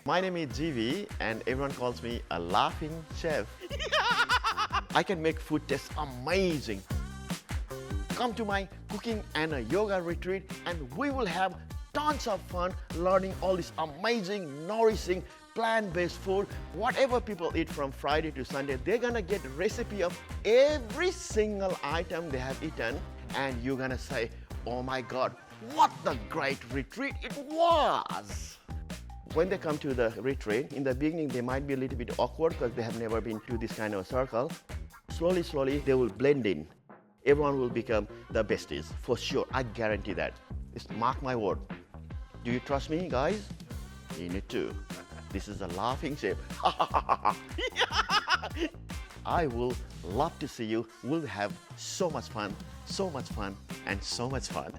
My name is Jeevi and everyone calls me a laughing chef. I can make food taste amazing. Come to my cooking and a yoga retreat and we will have tons of fun learning all this amazing, nourishing, plant-based food. Whatever people eat from Friday to Sunday, they're gonna get a recipe of every single item they have eaten and you're gonna say, oh my God, what a great retreat it was! When they come to the retreat, in the beginning they might be a little bit awkward because they have never been to this kind of a circle. Slowly, slowly, they will blend in. Everyone will become the besties, for sure. I guarantee that. Just mark my word. Do you trust me, guys? You need to. This is a laughing chef. I will love to see you. We'll have so much fun, and so much fun.